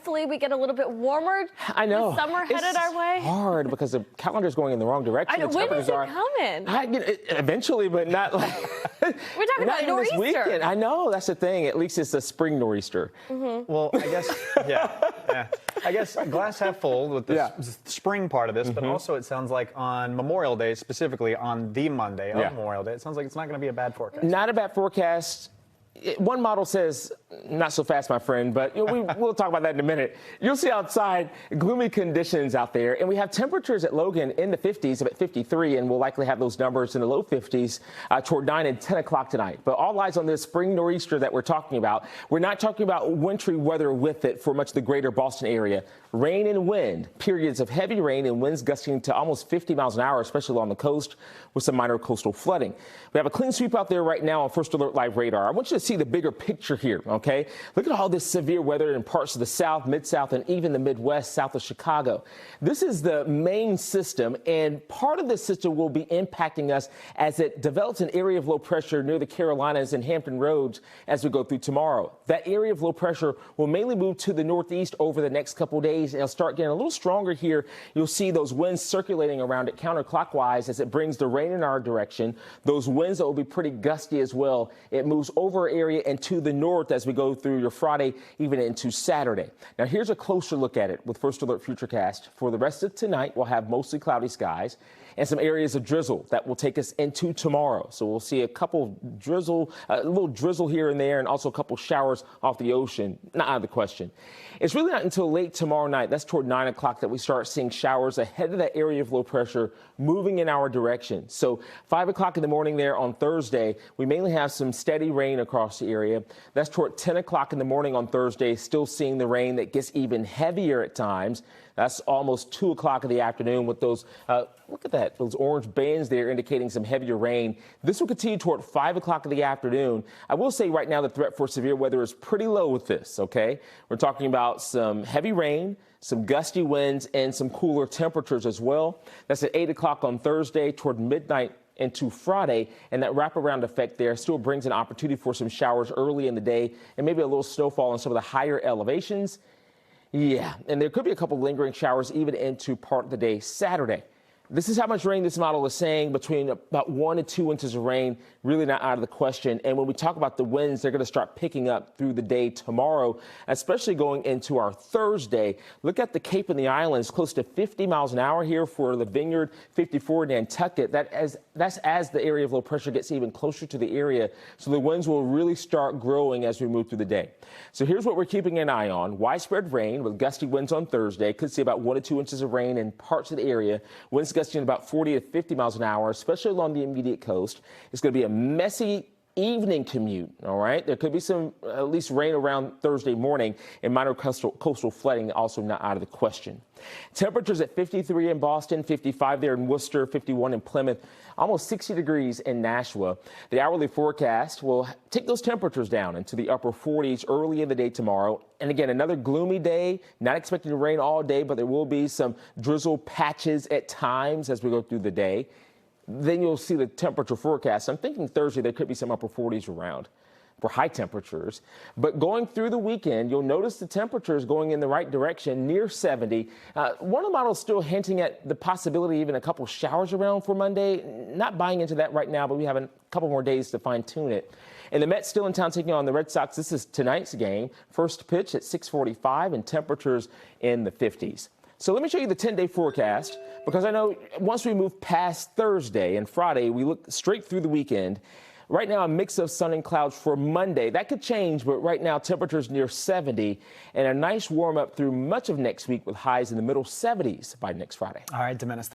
hopefully we get a little bit warmer. I know. With summer headed our way. It's hard because the calendar's going in the wrong direction. I know. When is it coming? Eventually, but not like. We're talking about this nor'easter. weekend. I know, that's the thing. At least it's a spring nor'easter. Well, I guess, yeah. I guess glass half full with the spring part of this, but also it sounds like on Memorial Day, specifically on the Monday of Memorial Day, it sounds like it's not going to be a bad forecast. Not a bad forecast. One model says, not so fast, my friend, but we'll talk about that in a minute. You'll see outside gloomy conditions out there, and we have temperatures at Logan in the 50s, about 53, and we'll likely have those numbers in the low 50s toward 9 and 10 o'clock tonight. But all eyes on this spring nor'easter that we're talking about. We're not talking about wintry weather with it for much of the greater Boston area. Rain and wind, periods of heavy rain and winds gusting to almost 50 miles an hour, especially along the coast with some minor coastal flooding. We have a clean sweep out there right now on First Alert Live radar. I want you to see the bigger picture here, okay? Look at all this severe weather in parts of the South, Mid-South, and even the Midwest, south of Chicago. This is the main system, and part of this system will be impacting us as it develops an area of low pressure near the Carolinas and Hampton Roads as we go through tomorrow. That area of low pressure will mainly move to the northeast over the next couple days, and it'll start getting a little stronger here. You'll see those winds circulating around it counterclockwise as it brings the rain in our direction. Those winds that will be pretty gusty as well. It moves over our area and to the north as we go through your Friday, even into Saturday. Now, here's a closer look at it with First Alert Futurecast. For the rest of tonight, we'll have mostly cloudy skies and some areas of drizzle that will take us into tomorrow. So we'll see a couple drizzle, a little drizzle here and there, and also a couple showers off the ocean. Not out of the question. It's really not until late tomorrow night, that's toward 9 o'clock, that we start seeing showers ahead of that area of low pressure moving in our direction. So 5 o'clock in the morning there on Thursday, we mainly have some steady rain across the area. That's toward 10 o'clock in the morning on Thursday, still seeing the rain that gets even heavier at times. That's almost 2 o'clock in the afternoon with those, look at that, those orange bands there indicating some heavier rain. This will continue toward 5 o'clock in the afternoon. I will say right now the threat for severe weather is pretty low with this, okay? We're talking about some heavy rain, some gusty winds, and some cooler temperatures as well. That's at 8 o'clock on Thursday toward midnight into Friday, and that wraparound effect there still brings an opportunity for some showers early in the day and maybe a little snowfall on some of the higher elevations. Yeah, and there could be a couple lingering showers even into part of the day Saturday. This is how much rain this model is saying, between about 1 to 2 inches of rain, really not out of the question. And when we talk about the winds, they're going to start picking up through the day tomorrow, especially going into our Thursday. Look at the Cape and the Islands, close to 50 miles an hour here for the Vineyard, 54 in Nantucket. That's as the area of low pressure gets even closer to the area. So the winds will really start growing as we move through the day. So here's what we're keeping an eye on. Widespread rain with gusty winds on Thursday. Could see about 1 to 2 inches of rain in parts of the area. Winds gusting about 40 to 50 miles an hour, especially along the immediate coast. It's going to be a messy evening commute, all right? There could be some, at least rain around Thursday morning, and minor coastal flooding also not out of the question. Temperatures at 53 in Boston, 55 there in Worcester, 51 in Plymouth, almost 60 degrees in Nashua. The hourly forecast will take those temperatures down into the upper 40s early in the day tomorrow. And again, another gloomy day, not expecting to rain all day, but there will be some drizzle patches at times as we go through the day. Then you'll see the temperature forecast. I'm thinking Thursday there could be some upper 40s around for high temperatures. But going through the weekend, you'll notice the temperatures going in the right direction, near 70. One of the models still hinting at the possibility even a couple showers around for Monday. Not buying into that right now, but we have a couple more days to fine-tune it. And the Mets still in town taking on the Red Sox. This is tonight's game. First pitch at 6:45 and temperatures in the 50s. So let me show you the 10-day forecast, because I know once we move past Thursday and Friday, we look straight through the weekend. Right now, a mix of sun and clouds for Monday. That could change, but right now, temperatures near 70 and a nice warm up through much of next week with highs in the middle 70s by next Friday. All right, Domenis.